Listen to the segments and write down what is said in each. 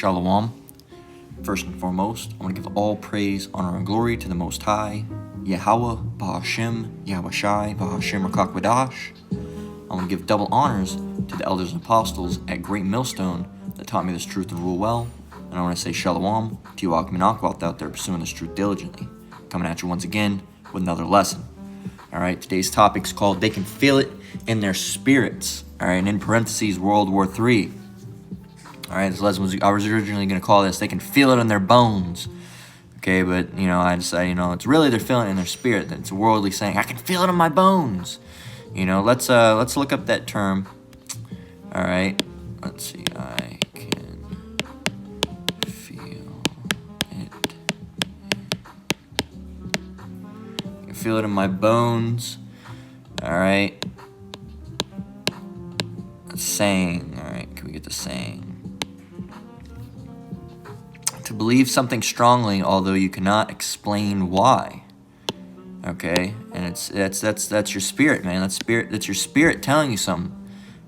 Shalom. First and foremost, I want to give all praise, honor, and glory to the Most High, Yahweh, Bahashem, Yahweh Shai, Bahashem, Rakak Wadash. I want to give double honors to the elders and apostles at Great Millstone that taught me this truth and rule well. And I want to say Shalom to you Akminakwalt out there pursuing this truth diligently. Coming at you once again with another lesson. Alright, today's topic is called They Can Feel It in Their Spirits. Alright, and in parentheses, World War III. Alright, this lesson I was originally going to call this, They Can Feel It in Their Bones. Okay, but, I decided, it's really they're feeling it in their spirit. It's a worldly saying, I can feel it in my bones. Let's look up that term. Alright, let's see, I can feel it. I can feel it in my bones. Alright. Saying, alright, can we get the saying? To believe something strongly, although you cannot explain why. Okay, and that's your spirit, man. That's your spirit telling you something.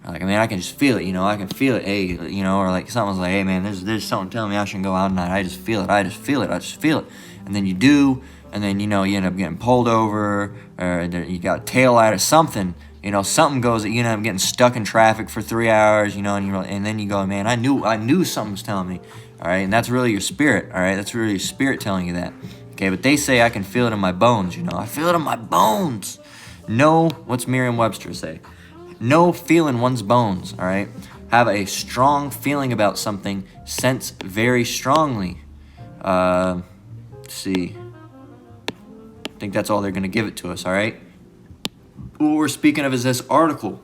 Like, I can just feel it, I can feel it, hey, or like someone's like, hey man, there's something telling me I shouldn't go out tonight. I just feel it. And then you do, and then you end up getting pulled over, or you got a tail light or something. Something goes that you end up getting stuck in traffic for 3 hours, and then you go, man, I knew something was telling me. All right, and that's really your spirit. All right, that's really your spirit telling you that. Okay, but they say I can feel it in my bones. I feel it in my bones. No, what's Merriam-Webster say? No feel in one's bones. All right, have a strong feeling about something. Sense very strongly. Let's see. I think that's all they're gonna give it to us. All right. What we're speaking of is this article.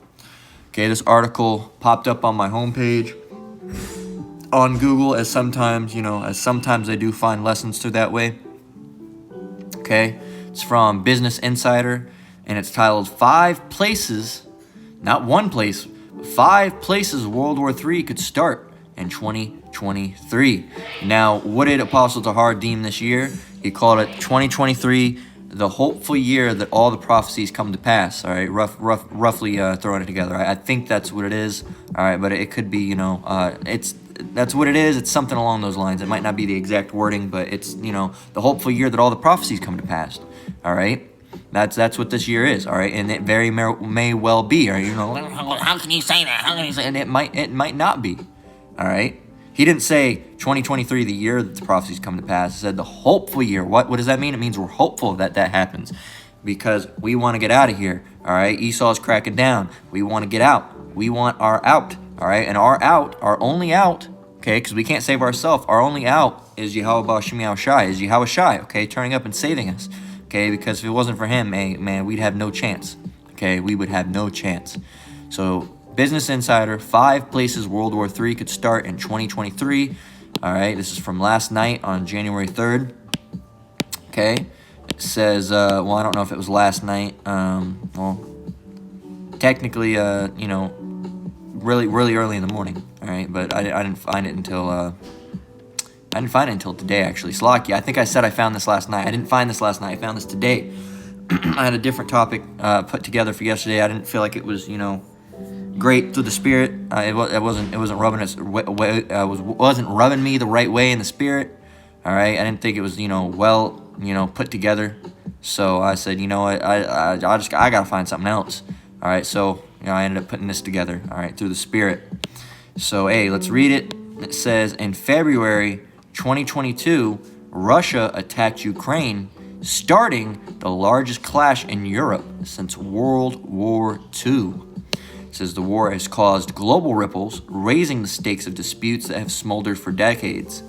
Okay, this article popped up on my homepage on Google, as sometimes I do find lessons through that way. Okay, it's from Business Insider, and it's titled 5 Places, not one place, but 5 places World War III could start in 2023. Now, what did Apostle Tahar deem this year? He called it 2023, the hopeful year that all the prophecies come to pass. All right, roughly throwing it together. I think that's what it is. All right, but it could be, that's what it is. It's something along those lines. It might not be the exact wording, but it's, the hopeful year that all the prophecies come to pass. All right, that's what this year is. All right, and it very may well be. Or how can you say that? How can you say? And it might not be. All right. He didn't say 2023, the year that the prophecies come to pass. He said the hopeful year. What does that mean? It means we're hopeful that happens because we want to get out of here. All right. Esau's cracking down. We want to get out. We want our out. All right. And our only out, okay, because we can't save ourselves. Our only out is Yahweh Ba'Shem Yahweh Shai, is Yahweh Shai, okay, turning up and saving us. Okay, because if it wasn't for him, man, we'd have no chance. Okay, we would have no chance. So, Business Insider, 5 places World War III could start in 2023. All right, this is from last night on January 3rd. Okay, it says, well, I don't know if it was last night. Well, technically, really early in the morning. All right, but I didn't find it until today, actually. Slakia, I think I said I found this last night. I didn't find this last night. I found this today. I had a different topic put together for yesterday. I didn't feel like it was, great through the spirit. It wasn't rubbing me the right way in the spirit. All right, I didn't think it was put together. So I said, what, I gotta find something else. All right, so I ended up putting this together. All right, through the spirit. So hey, let's read it. It says in February 2022, Russia attacked Ukraine, starting the largest clash in Europe since World War II. It says the war has caused global ripples, raising the stakes of disputes that have smoldered for decades.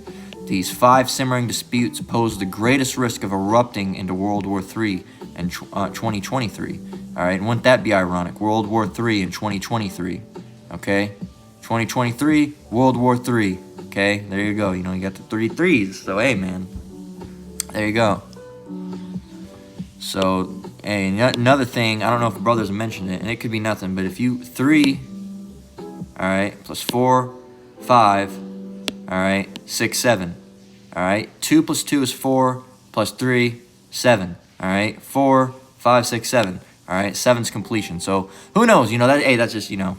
These 5 simmering disputes pose the greatest risk of erupting into World War III in 2023. All right, and wouldn't that be ironic? World War III in 2023. Okay, 2023, World War III. Okay, there you go. You got the 3 threes. So hey, man, there you go. So. And another thing, I don't know if brothers mentioned it, and it could be nothing, but if you 3, all right, plus 4, 5, all right, 6, 7, all right, 2 plus 2 is 4, plus 3, 7, all right, 4, 5, 6, 7, all right, 7's completion. So who knows? That's just how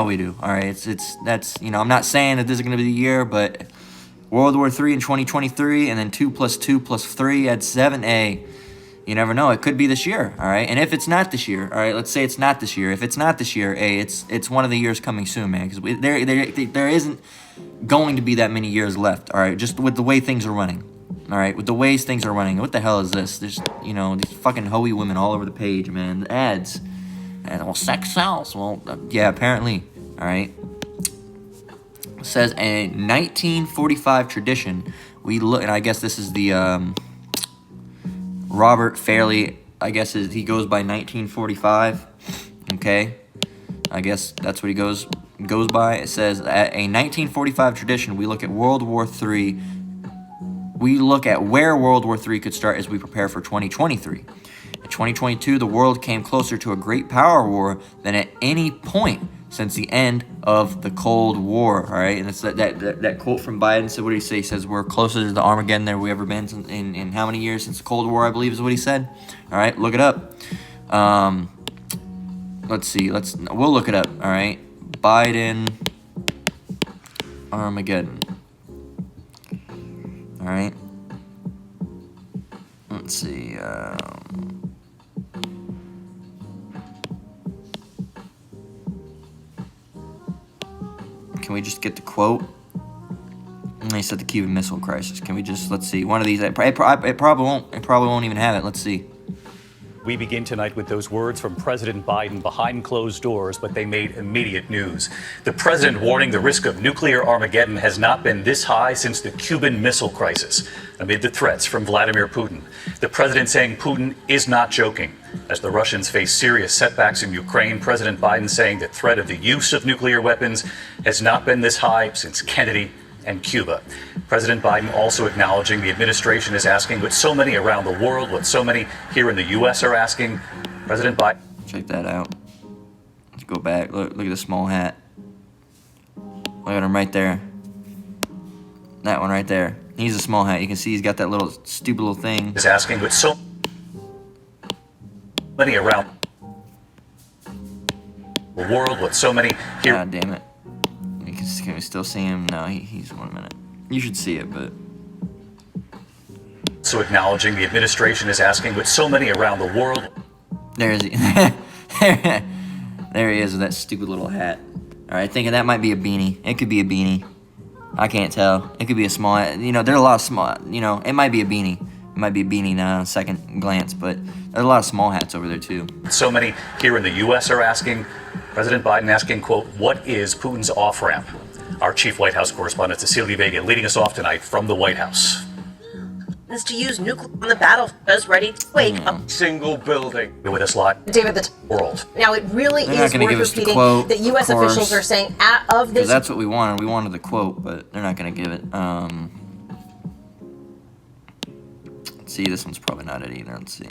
we do. All right, that's I'm not saying that this is gonna be the year, but World War III in 2023, and then 2 + 2 + 3 adds 7A. You never know. It could be this year, all right? And if it's not this year, all right, let's say it's not this year. If it's not this year, it's one of the years coming soon, man, because there isn't going to be that many years left, all right, just with the way things are running, all right, with the ways things are running. What the hell is this? There's, you know, these fucking hoey women all over the page, man. The ads. And, well, sex sells. Well, yeah, apparently, all right. It says a 1945 tradition. We look, and I guess this is the Robert Fairley. I guess he goes by 1945. Okay, I guess that's what he goes by. It says at a 1945 tradition. We look at World War III. We look at where World War III could start as we prepare for 2023. In 2022, the world came closer to a great power war than at any point since the end of the Cold War, all right? And it's that quote from Biden. So what did he say? He says, we're closer to the Armageddon than we ever been in how many years since the Cold War, I believe is what he said. All right, look it up. Let's see. We'll look it up, all right? Biden Armageddon. All right. Let's see. Can we just get the quote? They said the Cuban Missile Crisis. Can we just, let's see, one of these, it probably won't even have it. Let's see. We begin tonight with those words from President Biden behind closed doors, but they made immediate news. The president warning the risk of nuclear Armageddon has not been this high since the Cuban Missile Crisis, amid the threats from Vladimir Putin. The president saying Putin is not joking. As the Russians face serious setbacks in Ukraine, President Biden saying the threat of the use of nuclear weapons has not been this high since Kennedy and Cuba. President Biden also acknowledging the administration is asking what so many around the world, what so many here in the U.S. are asking. President Biden. Check that out. Let's go back. Look at the small hat. Look at him right there. That one right there. He's a small hat. You can see he's got that little stupid little thing. Is asking what so many around the world, what so many here. God damn it. Can we still see him? No, he's 1 minute. You should see it, but. So acknowledging the administration is asking what so many around the world. There is he. There he is with that stupid little hat. All right, thinking that might be a beanie. It could be a beanie. I can't tell. It could be a small hat. You know, there are a lot of small, you know, it might be a beanie. It might be a beanie now on second glance, but there's a lot of small hats over there too. So many here in the U.S. are asking, President Biden asking, quote, what is Putin's off-ramp? Our chief White House correspondent, Cecilia Vega, leading us off tonight from the White House. Is to use nuclear on the battlefield, ready to wake up. Single building. With us live. David, the world. Now, it really They're is not gonna give worth us the repeating quote, that U.S. of course, officials are saying of this. That's what we wanted. We wanted the quote, but they're not going to give it. Let's see, this one's probably not it either. Let's see.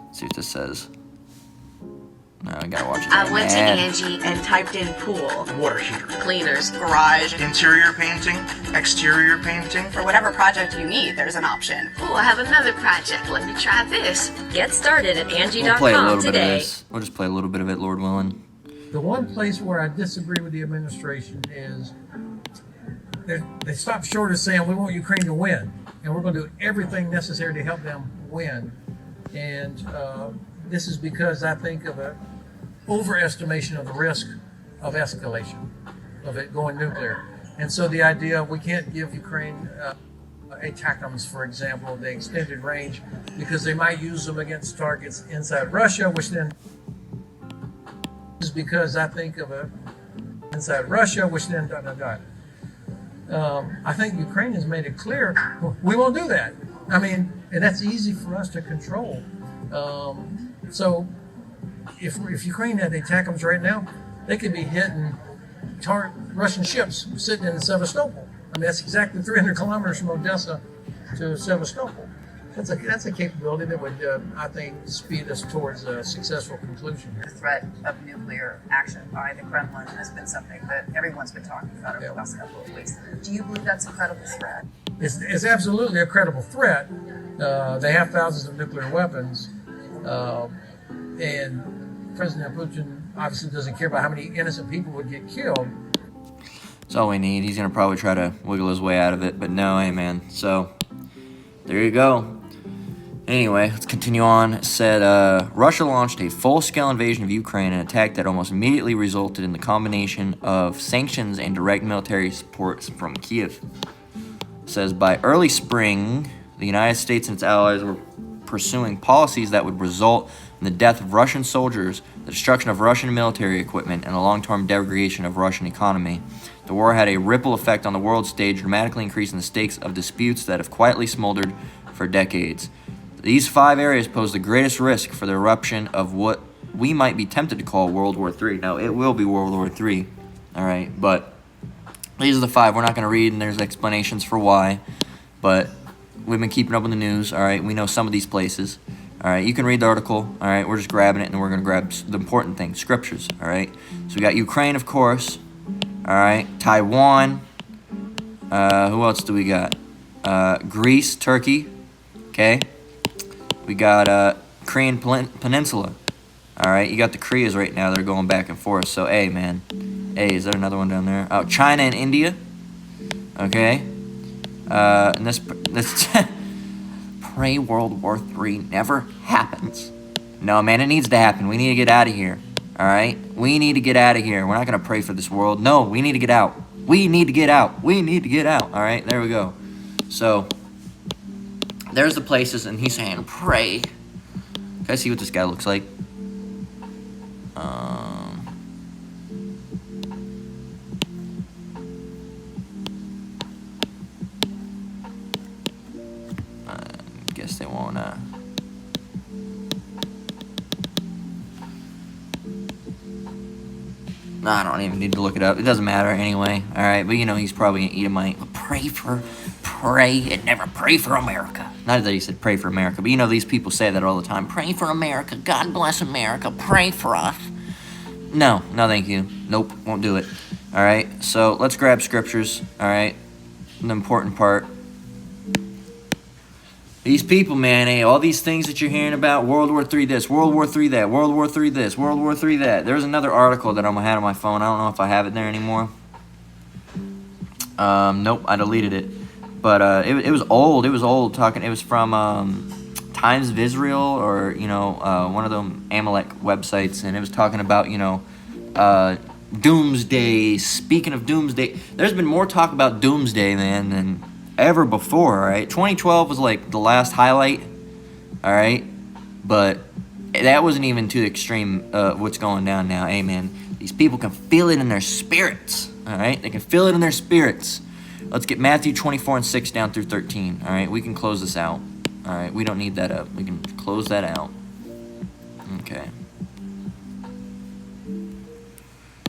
Let's see what this says. No, I gotta watch it. I went to Angie and typed in pool, water heater, cleaners, garage, interior painting, exterior painting. For whatever project you need, there's an option. Oh, I have another project. Let me try this. Get started at Angie.com We'll play a little today. bit of this. We'll just play a little bit of it, Lord willing. The one place where I disagree with the administration is they stop short of saying we want Ukraine to win, and we're going to do everything necessary to help them win. And this is because I think of an overestimation of the risk of escalation, of it going nuclear. And so the idea we can't give Ukraine ATACMS, for example, the extended range, because they might use them against targets inside Russia, which then is because I think of a inside Russia, which then I think Ukraine has made it clear we won't do that. I mean, and that's easy for us to control. So if Ukraine had the ATACMS right now, they could be hitting Russian ships sitting in Sevastopol. I mean, that's exactly 300 kilometers from Odessa to Sevastopol. That's a capability that would, I think, speed us towards a successful conclusion. The threat of nuclear action by the Kremlin has been something that everyone's been talking about over the last couple of weeks. Do you believe that's a credible threat? It's absolutely a credible threat. They have thousands of nuclear weapons, and President Putin obviously doesn't care about how many innocent people would get killed. That's all we need. He's going to probably try to wiggle his way out of it, but no, hey, man. So, there you go. Anyway, let's continue on. It said, Russia launched a full-scale invasion of Ukraine, an attack that almost immediately resulted in the combination of sanctions and direct military support from Kiev. It says, by early spring, the United States and its allies were pursuing policies that would result in the death of Russian soldiers, the destruction of Russian military equipment, and the long-term degradation of Russian economy. The war had a ripple effect on the world stage, dramatically increasing the stakes of disputes that have quietly smoldered for decades. These 5 areas pose the greatest risk for the eruption of what we might be tempted to call World War III. Now, it will be World War III, all right? But these are the 5. We're not going to read, and there's explanations for why. But we've been keeping up with the news, all right? We know some of these places, all right? You can read the article, all right? We're just grabbing it, and we're going to grab the important things, scriptures, all right? So we got Ukraine, of course, all right? Taiwan. Who else do we got? Greece, Turkey, okay? We got Korean Peninsula. All right, you got the Koreas right now. They're going back and forth. So, hey, man. Hey, is there another one down there? Oh, China and India. Okay. And this pray World War III never happens. No, man, it needs to happen. We need to get out of here. All right? We need to get out of here. We're not going to pray for this world. No, we need to get out. We need to get out. We need to get out. All right, there we go. So, there's the places, and he's saying, pray. Can I see what this guy looks like? I guess they won't, I don't even need to look it up. It doesn't matter anyway. All right, but you know he's probably an Edomite. Pray and never pray for America. Not that he said pray for America, but you know these people say that all the time. Pray for America. God bless America. Pray for us. No, thank you. Nope, won't do it. All right, so let's grab scriptures. All right, the important part. These people, man, hey, all these things that you're hearing about, World War III this, World War III that, World War III this, World War III that. There's another article that I had on my phone. I don't know if I have it there anymore. Nope, I deleted it. But it was old. It was old. It was from Times of Israel, or one of them Amalek websites, and it was talking about doomsday. Speaking of doomsday, there's been more talk about doomsday, man, than ever before. All right, 2012 was like the last highlight. All right, but that wasn't even too extreme. What's going down now? Hey, man, these people can feel it in their spirits. All right, they can feel it in their spirits. Let's get Matthew 24:6 down through 13. All right, we can close this out. All right, we don't need that up. We can close that out. Okay.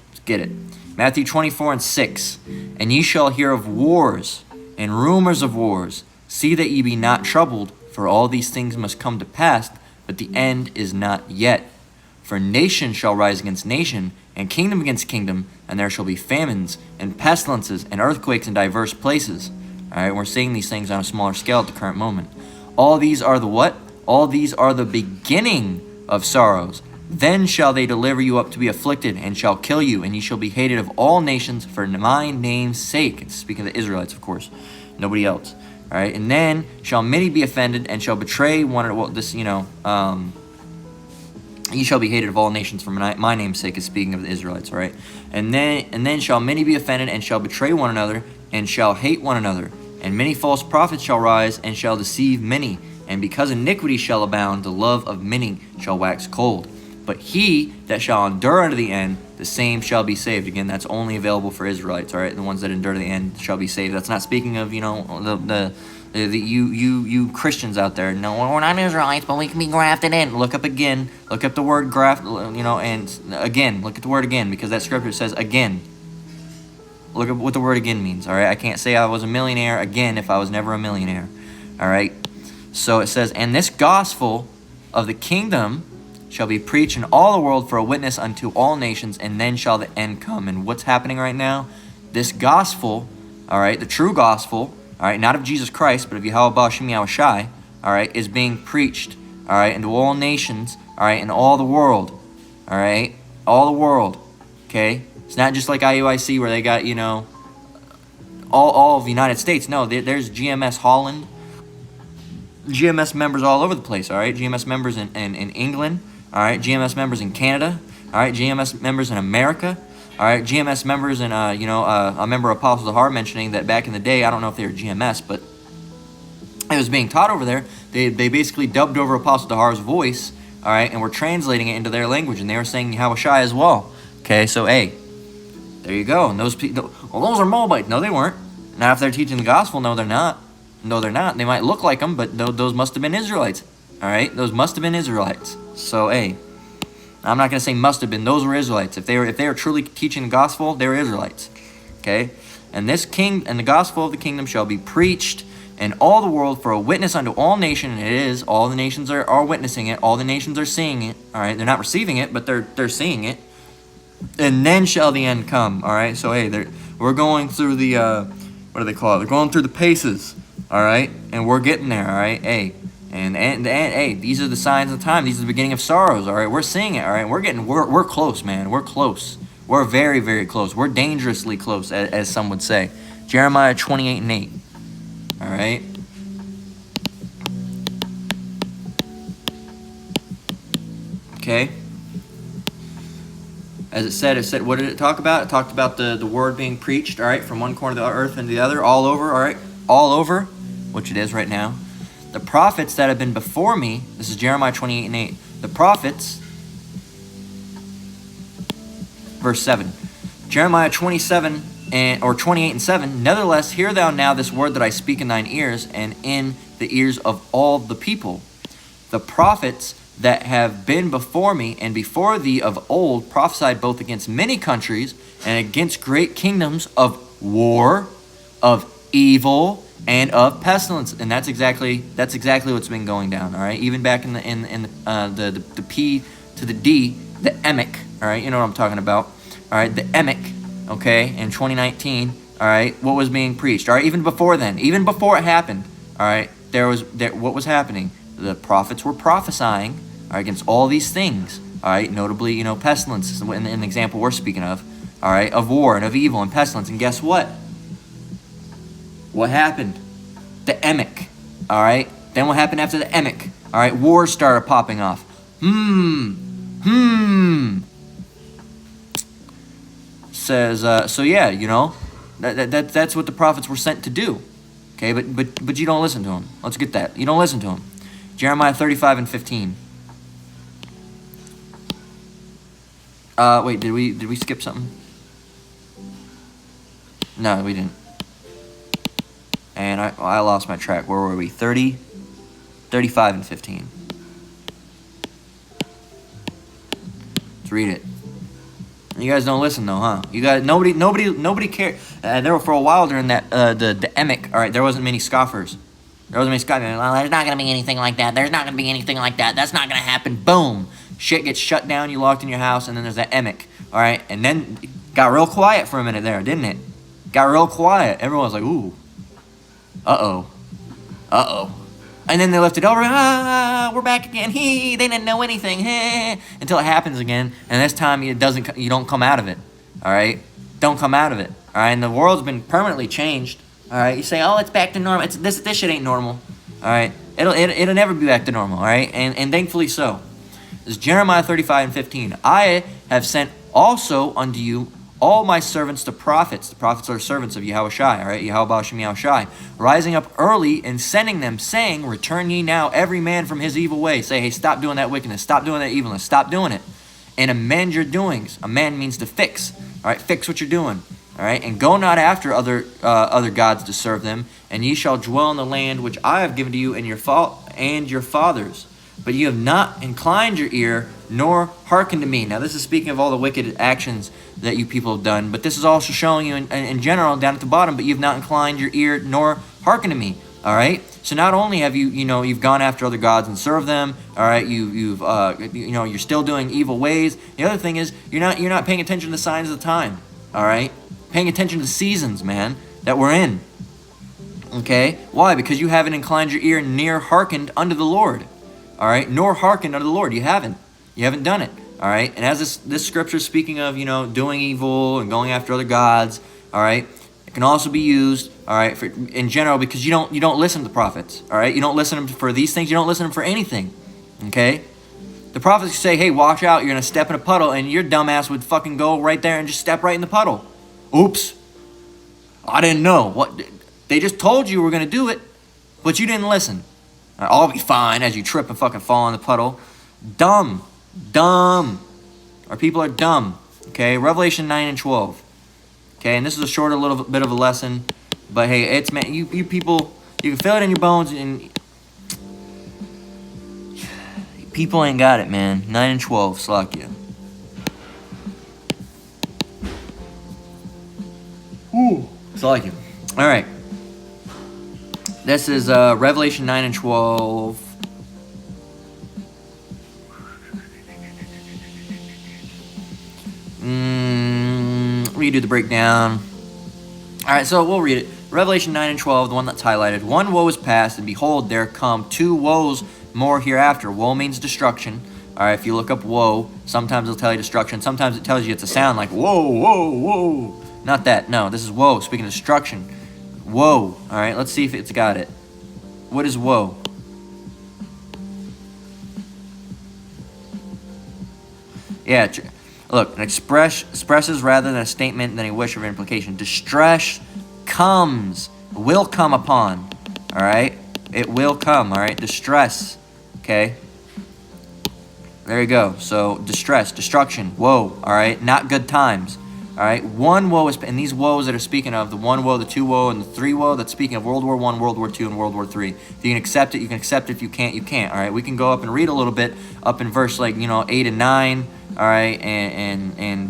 Let's get it. Matthew 24:6. And ye shall hear of wars and rumors of wars. See that ye be not troubled, for all these things must come to pass, but the end is not yet. For nation shall rise against nation, and kingdom against kingdom, and there shall be famines, and pestilences, and earthquakes in diverse places. All right, we're seeing these things on a smaller scale at the current moment. All these are the what? All these are the beginning of sorrows. Then shall they deliver you up to be afflicted, and shall kill you, and ye shall be hated of all nations for my name's sake. It's speaking of the Israelites, of course, nobody else. All right, and then shall many be offended, and shall betray one another. Ye shall be hated of all nations for my name's sake, is speaking of the Israelites, all right? And then shall many be offended, and shall betray one another, and shall hate one another. And many false prophets shall rise, and shall deceive many. And because iniquity shall abound, the love of many shall wax cold. But he that shall endure unto the end, the same shall be saved. Again, that's only available for Israelites, all right? The ones that endure to the end shall be saved. That's not speaking of, you Christians out there. No, we're not Israelites, but we can be grafted in. Look up again. Look up the word graft, and again. Look at the word again, because that scripture says again. Look at what the word again means, all right? I can't say I was a millionaire again if I was never a millionaire, all right? So it says, and this gospel of the kingdom shall be preached in all the world for a witness unto all nations, and then shall the end come. And what's happening right now? This gospel, all right, the true gospel, all right, not of Jesus Christ, but of Yahweh Ba'Shem Yahushai, all right, is being preached, all right, into all nations, all right, in all the world, All right, all the world. Okay, it's not just like IUIC where they got, you know, all of the United States. No, there's GMS Holland, GMS members all over the place. All right, GMS members in England. All right, GMS members in Canada. All right, GMS members in America. All right, GMS members in I remember Apostle Zahar mentioning that back in the day. I don't know if they were GMS, but it was being taught over there. They basically dubbed over Apostle Zahar's voice. All right, and were translating it into their language, and they were saying Yahushai as well. Okay, so hey, there you go. And those people, well, those are Moabites. No, they weren't. Now, if they're teaching the gospel, no, they're not. No, they're not. They might look like them, but those must have been Israelites. All right, those must have been Israelites. So hey, I'm not going to say must have been. Those were Israelites. If they were truly teaching the gospel, they were Israelites. Okay, and this king and the gospel of the kingdom shall be preached in all the world for a witness unto all nations. And it is. All the nations are witnessing it. All the nations are seeing it. All right, they're not receiving it, but they're seeing it. And then shall the end come. All right, so hey, we're going through the what do they call it? They're going through the paces. All right, and we're getting there. All right, hey, and hey, these are the signs of the time. These are the beginning of sorrows. All right, we're seeing it. All right, we're close, man. We're close. We're very, very close. We're dangerously close, as some would say. Jeremiah 28:8. All right. Okay. As it said, what did it talk about? It talked about the word being preached, all right, from one corner of the earth into the other, all over, all right, all over, which it is right now. The prophets that have been before me, this is Jeremiah 28:8. The prophets, verse 7. Jeremiah 27 or 28:7. Nevertheless, hear thou now this word that I speak in thine ears, and in the ears of all the people. The prophets that have been before me and before thee of old prophesied both against many countries and against great kingdoms of war, of evil, and of pestilence. And that's exactly what's been going down. All right, even back in the P to the D, the Emek. All right, you know what I'm talking about. All right, the Emek. Okay, in 2019. All right, what was being preached? All right, even before then, even before it happened. All right, what was happening? The prophets were prophesying, all right, against all these things, all right, notably, you know, pestilence in the example we're speaking of, all right, of war and of evil and pestilence. And guess what? What happened? The Emek, all right? Then what happened after the Emek? All right, wars started popping off. Says, so yeah, you know, that's what the prophets were sent to do. Okay, but you don't listen to them. Let's get that. You don't listen to them. Jeremiah 35:15. Wait, did we skip something? No, we didn't. And I lost my track. Where were we? 35 and 15. Let's read it. You guys don't listen though, huh? You guys, nobody cared. There were for a while during that the Emek. All right, there wasn't many scoffers. There wasn't many scoffers. Well, there's not gonna be anything like that. There's not gonna be anything like that. That's not gonna happen. Boom, shit gets shut down. You locked in your house, and then there's that Emek. All right, and then it got real quiet for a minute there, didn't it? Got real quiet. Everyone was like, ooh, uh oh. And then they left it over. We're back again. They didn't know anything. Until it happens again, and this time you don't come out of it. All right, don't come out of it. All right, and the world's been permanently changed. All right, you say, oh, it's back to normal. This shit ain't normal. All right, it'll never be back to normal. All right, and thankfully so. This is Jeremiah 35:15. I have sent also unto you all my servants, the prophets. The prophets are servants of Yahushai, all right? Yahweh Ba'ashem Yahushai. Rising up early and sending them, saying, return ye now every man from his evil way. Say, hey, stop doing that wickedness. Stop doing that evilness. Stop doing it. And amend your doings. Amend means to fix. All right, fix what you're doing. All right, and go not after other gods to serve them. And ye shall dwell in the land which I have given to you and your fathers. But you have not inclined your ear, nor hearkened to me. Now, this is speaking of all the wicked actions that you people have done. But this is also showing you in general down at the bottom, but you have not inclined your ear, nor hearkened to me. All right? So not only have you've gone after other gods and served them. All right? You're still doing evil ways. The other thing is you're not paying attention to the signs of the time. All right? Paying attention to the seasons, man, that we're in. Okay? Why? Because you haven't inclined your ear, near hearkened unto the Lord. All right, nor hearkened unto the Lord. You haven't done it. all right? And as this scripture is speaking of, you know, doing evil and going after other gods, all right? It can also be used, all right, for, in general, because you don't listen to the prophets, all right? You don't listen to them for these things. You don't listen to them for anything, okay? The prophets say, hey, watch out, you're going to step in a puddle, and your dumbass would fucking go right there and just step right in the puddle. Oops. I didn't know. What? They just told you we were going to do it, but you didn't listen. I'll be fine as you trip and fucking fall in the puddle. Dumb. Our people are dumb. Okay, Revelation 9 and 12. Okay, and this is a shorter little bit of a lesson, but hey, it's, man, you people, you can feel it in your bones, and people ain't got it, man. 9 and 12, Slakia. Ooh, Slakia. All right. This is Revelation 9 and 12. Redo the breakdown. Alright, so we'll read it. Revelation 9 and 12, the one that's highlighted. One woe is past, and behold, there come two woes more hereafter. Woe means destruction. Alright, if you look up woe, sometimes it'll tell you destruction. Sometimes it tells you it's a sound like whoa, whoa, whoa. Not that. No, this is woe, speaking of destruction. Woe. Alright, let's see if it's got it. What is woe? Yeah, look, an expresses rather than a statement than a wish or implication. Distress comes, will come upon, all right? It will come, all right? Distress, okay? There you go. So, distress, destruction, woe, all right? Not good times, all right? One woe is, and these woes that are speaking of, the one woe, the two woe, and the three woe, that's speaking of World War I, World War II, and World War III. If you can accept it, you can accept it. If you can't, you can't, all right? We can go up and read a little bit up in verse, like, 8 and 9, all right,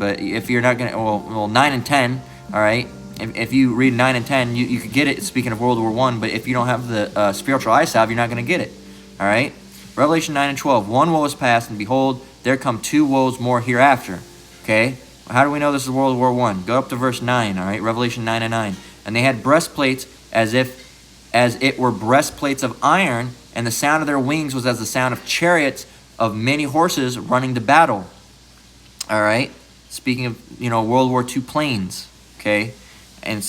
but if you're not gonna, well, 9 and 10, all right. If you read 9 and 10, you could get it. Speaking of World War I, but if you don't have the spiritual eye salve, you're not gonna get it, all right. Revelation 9 and 12. One woe is past, and behold, there come two woes more hereafter. Okay. How do we know this is World War I? Go up to verse 9, all right. Revelation 9 and 9. And they had breastplates as it were breastplates of iron, and the sound of their wings was as the sound of chariots of many horses running to battle. All right, speaking of, World War II planes, okay, and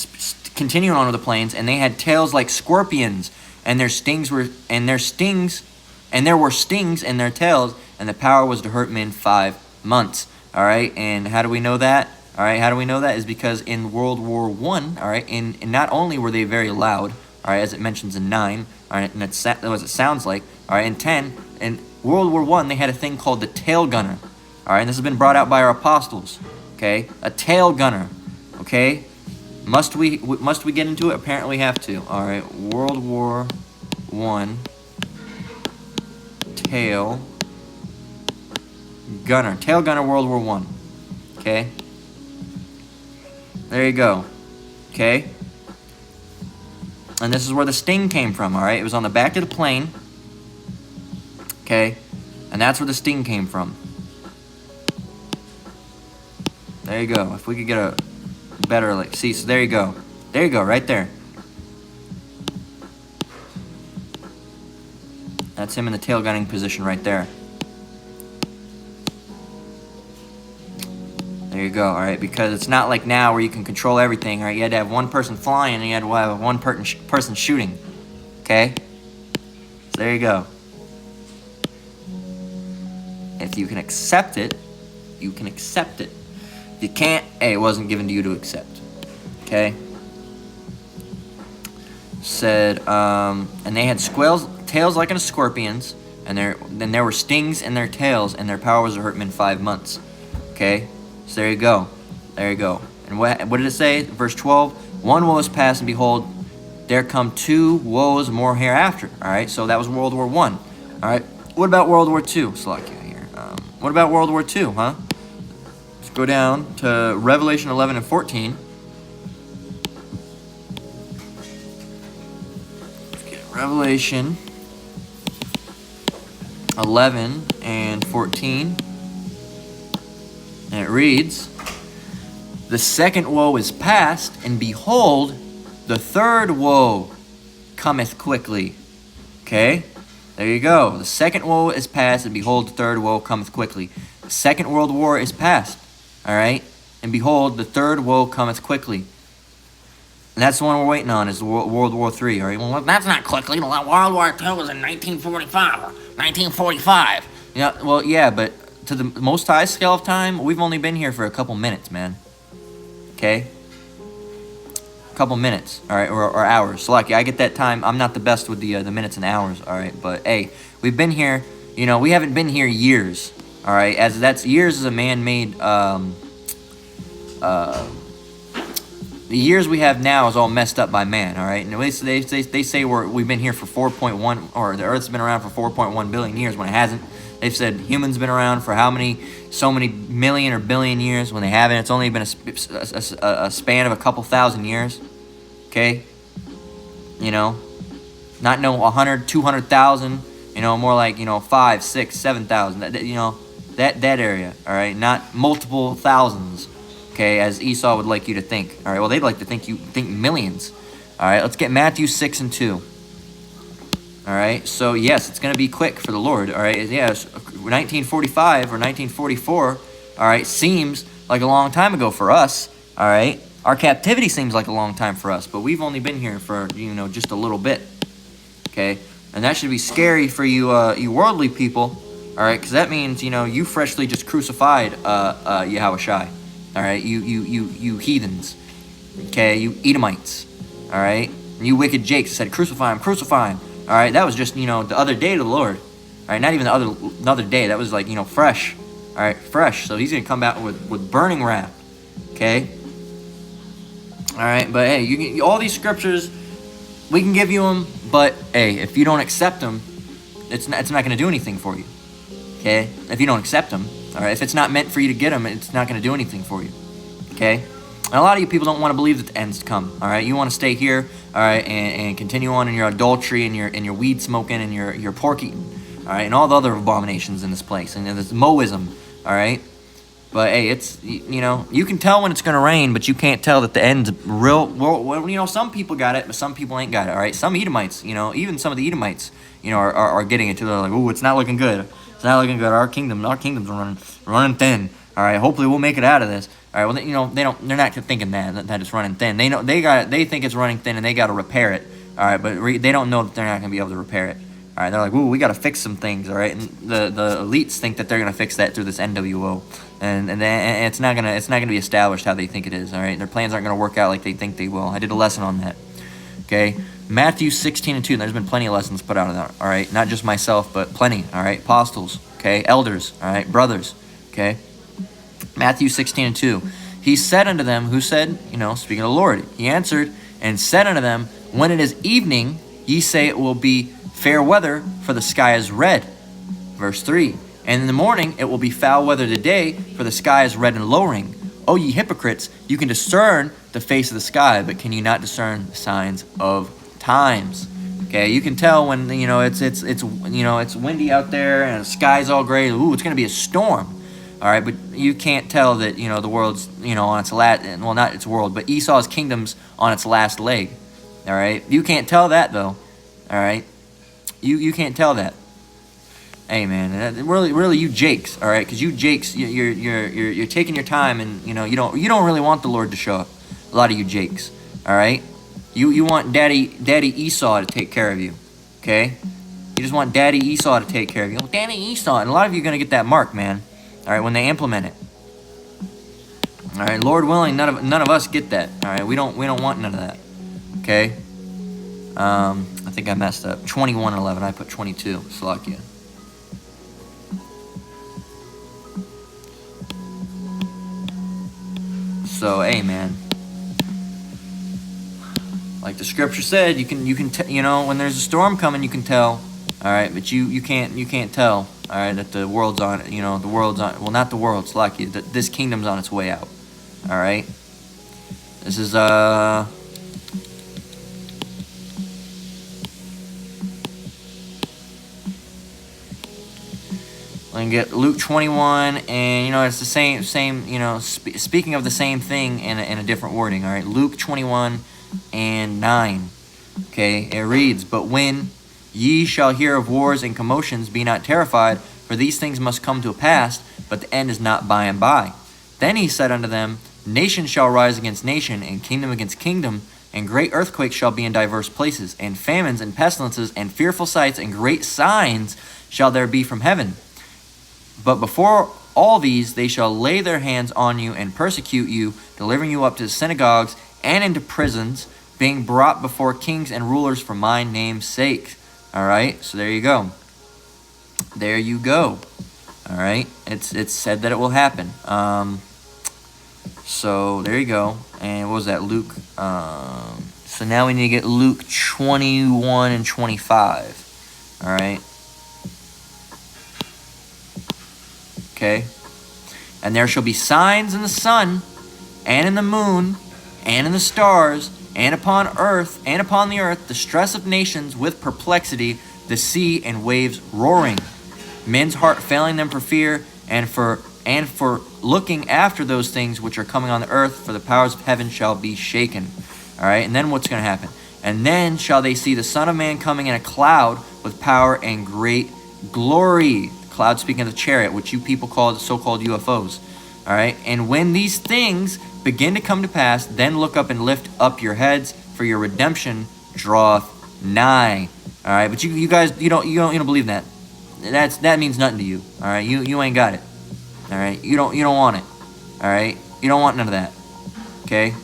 continuing on with the planes, and they had tails like scorpions, and there were stings in their tails, and the power was to hurt men 5 months. All right, and how do we know that? All right, how do we know that? Is because in World War I, all right, and not only were they very loud, all right, as it mentions in 9, all right, and that's what it sounds like, all right, in 10, in World War I, they had a thing called the tail gunner. All right, and this has been brought out by our apostles, okay? A tail gunner, okay? Must we get into it? Apparently we have to. All right, World War I, tail gunner, World War I, okay? There you go, okay? And this is where the sting came from, all right? It was on the back of the plane, okay? And that's where the sting came from. There you go. If we could get a better, see, so there you go. There you go, right there. That's him in the tail gunning position right there. There you go, all right, because it's not like now where you can control everything, all right? You had to have one person flying and you had to have one person shooting, okay? So there you go. If you can accept it, you can accept it. If you can't, hey, it wasn't given to you to accept. Okay? Said, and they had tails like in scorpions, and there were stings in their tails, and their power was to hurt men 5 months. Okay? So there you go. There you go. And what did it say? Verse 12, one woe is past, and behold, there come two woes more hereafter. Alright, so that was World War I. Alright, what about World War II? Slakia here. What about World War II, huh? Go down to Revelation 11 and 14. Revelation 11 and 14. And it reads, the second woe is past, and behold, the third woe cometh quickly. Okay? There you go. The second woe is past, and behold, the third woe cometh quickly. Second World War is past. All right? And behold, the third woe cometh quickly. And that's the one we're waiting on, is World War III. All right? Well, that's not quickly. World War II was in 1945 or 1945. Well, yeah, but to the most high scale of time, we've only been here for a couple minutes, man. Okay? A couple minutes, all right, or hours. So, like, I get that time. I'm not the best with the minutes and hours, all right? But, hey, we've been here, we haven't been here years, all right? As that's years is a man-made, the years we have now is all messed up by man, all right? And they say we've been here for 4.1, or the Earth's been around for 4.1 billion years when it hasn't. They've said humans been around for so many million or billion years when they haven't. It's only been a span of a couple thousand years, okay? Not 100, 200,000, more like, 5, 6, 7,000, that area, all right? Not multiple thousands. Okay, as Esau would like you to think. All right, well, they'd like to think millions. All right, let's get Matthew 6 and 2. All right, so yes, it's going to be quick for the Lord. All right, yes, 1945 or 1944, all right, seems like a long time ago for us. All right, our captivity seems like a long time for us, but we've only been here for, just a little bit. Okay, and that should be scary for you, you worldly people. All right, because that means, you freshly just crucified Yahushai. All right, you heathens, okay, you Edomites, all right, you wicked Jakes said, crucify him, crucify him, all right, that was just, the other day to the Lord, all right, not even another day, that was like, fresh, all right, fresh, so he's going to come out with burning wrath, okay, all right, but hey, all these scriptures, we can give you them, but hey, if you don't accept them, it's not going to do anything for you, okay, if you don't accept them. All right, if it's not meant for you to get them, it's not going to do anything for you, okay? And a lot of you people don't want to believe that the end's come, all right? You want to stay here, all right, and continue on in your adultery and your weed smoking and your pork eating, all right, and all the other abominations in this place, and this Moism, all right? But, hey, it's, you can tell when it's going to rain, but you can't tell that the end's real. Well, some people got it, but some people ain't got it, all right? Some Edomites, even some of the Edomites, are getting it too. They're like, ooh, it's not looking good. It's not looking good. Our kingdom's running thin. All right, hopefully we'll make it out of this. All right, well, they're not thinking that it's running thin. They think it's running thin and they got to repair it. All right, but they don't know that they're not going to be able to repair it. All right, they're like, ooh, we got to fix some things. All right, and the elites think that they're going to fix that through this NWO, and it's not gonna be established how they think it is. All right, their plans aren't going to work out like they think they will. I did a lesson on that. Okay. Matthew 16 and 2, there's been plenty of lessons put out of that, all right? Not just myself, but plenty, all right? Apostles, okay? Elders, all right? Brothers, okay? Matthew 16 and 2. He said unto them, who said, speaking of the Lord, he answered and said unto them, when it is evening, ye say it will be fair weather, for the sky is red. Verse 3. And in the morning it will be foul weather today, for the sky is red and lowering. O ye hypocrites, you can discern the face of the sky, but can you not discern the signs of times? Okay, you can tell when it's windy out there and the sky's all gray. Ooh, it's gonna be a storm. All right, but you can't tell that the world's on its not its world, but Esau's kingdom's on its last leg. All right, you can't tell that though. All right, you can't tell that. Hey man, really you Jakes, all right? Because you Jakes, you're taking your time, and you don't really want the Lord to show up. A lot of you Jakes, all right? You want Daddy Esau to take care of you, okay? You just want Daddy Esau to take care of you. Daddy Esau, and a lot of you are gonna get that mark, man. All right, when they implement it. All right, Lord willing, none of us get that. All right, we don't want none of that. Okay. I think I messed up. 21:11. I put 22. Salakia. So, hey, man. Like the scripture said, you can when there's a storm coming, you can tell. All right, but you can't tell. All right, that the world's on. The world's on. Well, not the world. Salakia. This kingdom's on its way out. All right. This is We can get Luke 21, and it's the same. Speaking of the same thing in a different wording. All right, Luke 21 and 9. Okay, it reads, "But when ye shall hear of wars and commotions, be not terrified, for these things must come to pass, but but the end is not by and by. Then he said unto them, Nation shall rise against nation, and kingdom against kingdom, and great earthquakes shall be in diverse places, and famines and pestilences, and fearful sights, and great signs shall there be from heaven. But before all these they shall lay their hands on you and persecute you, delivering you up to the synagogues and into prisons, being brought before kings and rulers for my name's sake. All right, so there you go. There you go. All right, it's said that it will happen. So there you go. And what was that? Luke. So now we need to get Luke 21 and 25. All right. Okay. And there shall be signs in the sun, and in the moon, and in the stars, and upon the earth, distress of nations with perplexity, the sea and waves roaring, men's heart failing them for fear, and for looking after those things which are coming on the earth, for the powers of heaven shall be shaken. All right, and then what's going to happen? And then shall they see the Son of Man coming in a cloud with power and great glory. Cloud speaking of the chariot, which you people call the so-called UFOs. All right, and when these things begin to come to pass, then look up and lift up your heads, for your redemption draweth nigh. All right, but you guys, you don't believe that. That means nothing to you. All right, you ain't got it. All right, you don't want it. All right, you don't want none of that. Okay.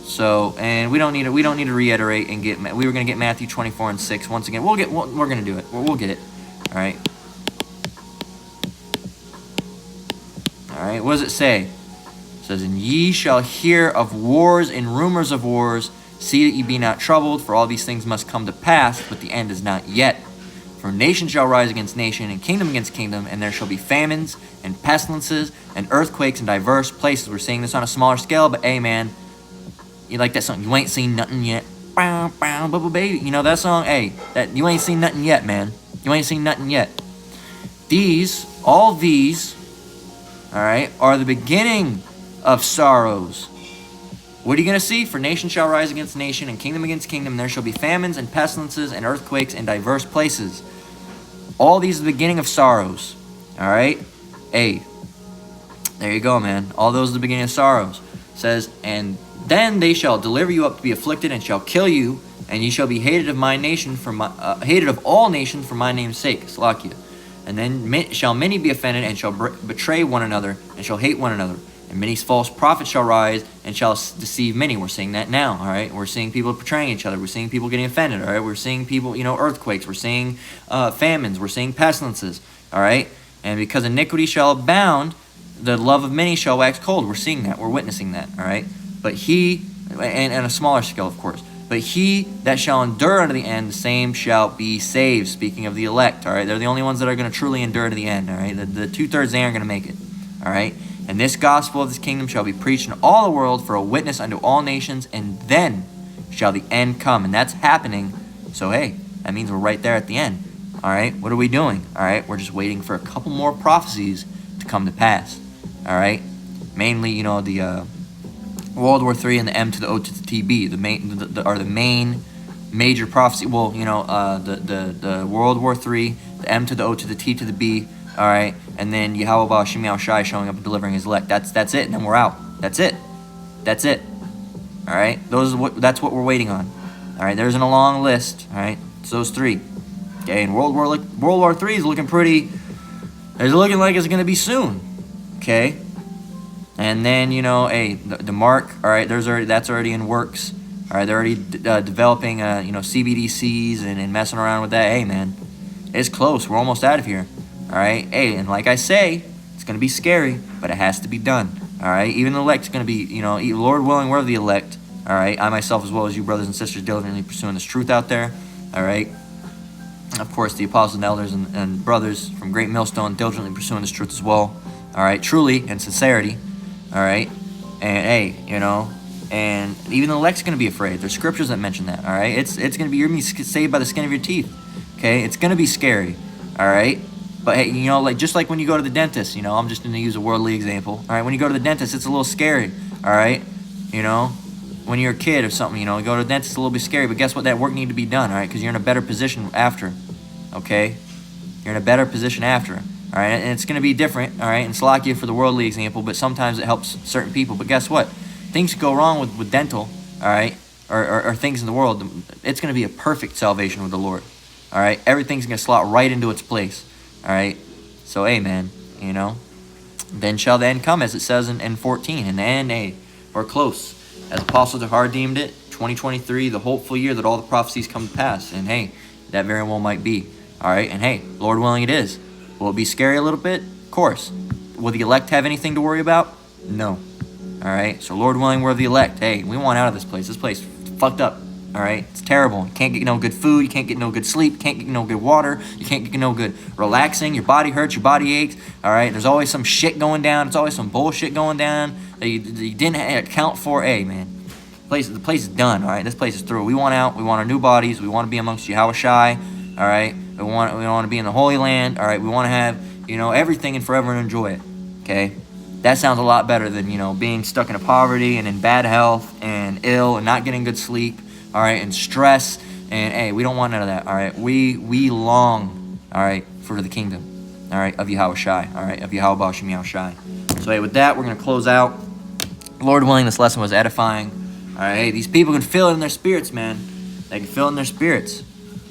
So, and we don't need to reiterate and get. We were gonna get Matthew 24 and 6 once again. We're gonna do it. We'll get it. All right. All right. What does it say? It says, "And ye shall hear of wars and rumors of wars. See that ye be not troubled, for all these things must come to pass, but the end is not yet. For nation shall rise against nation, and kingdom against kingdom, and there shall be famines and pestilences and earthquakes in diverse places." We're seeing this on a smaller scale, but hey, man, you like that song? You ain't seen nothing yet. Bow, bow, bubble baby. You know that song? Hey, that you ain't seen nothing yet, man. You ain't seen nothing yet. All these, all right, are the beginning of sorrows. What are you going to see? For nation shall rise against nation, and kingdom against kingdom. There shall be famines and pestilences and earthquakes in diverse places. All these are the beginning of sorrows. All right? Hey, there you go, man. All those are the beginning of sorrows. It says, and then they shall deliver you up to be afflicted, and shall kill you, and ye shall be hated of my nation hated of all nations for my name's sake. Salakia. And then shall many be offended, and shall betray one another, and shall hate one another. And many false prophets shall rise, and shall deceive many. We're seeing that now, all right? We're seeing people betraying each other. We're seeing people getting offended, all right? We're seeing people, earthquakes. We're seeing famines. We're seeing pestilences, all right? And because iniquity shall abound, the love of many shall wax cold. We're seeing that. We're witnessing that, all right? But he, and a smaller scale, of course, but he that shall endure unto the end, the same shall be saved. Speaking of the elect, all right? They're the only ones that are going to truly endure to the end, all right? The two-thirds, they aren't going to make it, all right? And this gospel of this kingdom shall be preached in all the world for a witness unto all nations, and then shall the end come. And that's happening. So, hey, that means we're right there at the end. All right? What are we doing? All right? We're just waiting for a couple more prophecies to come to pass. All right? Mainly, the World War III and the M to the O to the TB are the main major prophecy. Well, the World War III, the M to the O to the T to the B. All right, and then Yahweh Shemiao Shai showing up and delivering his elect. That's it, and then we're out. That's it. All right, that's what we're waiting on. All right, there isn't a long list. All right, it's those three. Okay, and World War III is looking pretty. It's looking like it's gonna be soon. Okay, and then the mark. All right, that's already in works. All right, they're already developing CBDCs and messing around with that. Hey, man, it's close. We're almost out of here. All right, hey, and like I say, it's going to be scary, but it has to be done. All right, even the elect's going to be, Lord willing, we're the elect. All right, I myself, as well as you brothers and sisters, diligently pursuing this truth out there. All right, of course, the apostles and elders and brothers from Great Millstone diligently pursuing this truth as well. All right, truly and sincerity. All right, and hey, and even the elect's going to be afraid. There's scriptures that mention that. All right, it's going to be, you're going to be saved by the skin of your teeth. Okay, it's going to be scary. All right. But hey, just like when you go to the dentist, I'm just going to use a worldly example. All right, when you go to the dentist, it's a little scary. All right, when you're a kid or something, you go to the dentist, it's a little bit scary. But guess what? That work needs to be done. All right, because you're in a better position after. Okay, you're in a better position after. All right, and it's going to be different. All right, and Slovakia for the worldly example, but sometimes it helps certain people. But guess what? Things go wrong with dental, all right, or things in the world. It's going to be a perfect salvation with the Lord. All right, everything's going to slot right into its place. All right, so hey, man, you know, then shall the end come, as it says in 14. And the end, hey, we're close. As Apostle Tahar deemed it, 2023, the hopeful year that all the prophecies come to pass. And hey, that very well might be. All right, and hey, Lord willing, it is. Will it be scary a little bit? Of course. Will the elect have anything to worry about? No. All right, so Lord willing, we're the elect. Hey, we want out of this place. This place is fucked up. All right, it's terrible. You can't get no good food. You can't get no good sleep. You can't get no good water. You can't get no good relaxing. Your body hurts. Your body aches. All right, there's always some shit going down. There's always some bullshit going down that you didn't account for. Hey, man, the place is done. All right, this place is through. We want out. We want our new bodies. We want to be amongst Yahushai. All right, we want to be in the Holy Land. All right, we want to have, you know, everything and forever and enjoy it. Okay, that sounds a lot better than, you know, being stuck in poverty and in bad health and ill and not getting good sleep. All right, and stress, and hey, we don't want none of that. All right, we long, all right, for the kingdom, all right, of Yahushai, all right, of Yahweh Shem Yahushai. So hey, with that, we're gonna close out. Lord willing, this lesson was edifying. All right, hey, these people can feel it in their spirits, man. They can feel it in their spirits.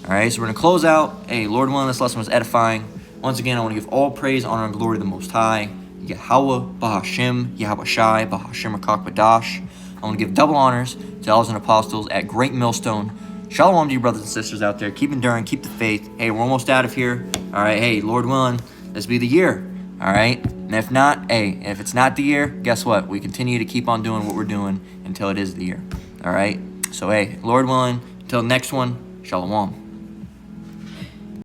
All right, so we're gonna close out. Hey, Lord willing, this lesson was edifying. Once again, I want to give all praise, honor, and glory to the Most High, Yahweh Bahashem, Yahushai Bahashem Rakak Badash. I want to give double honors to elders and apostles at Great Millstone. Shalom to you brothers and sisters out there. Keep enduring, keep the faith. Hey, we're almost out of here. All right, hey, Lord willing, this be the year. All right, and if not, hey, if it's not the year, guess what? We continue to keep on doing what we're doing until it is the year. All right, so hey, Lord willing, until next one, shalom.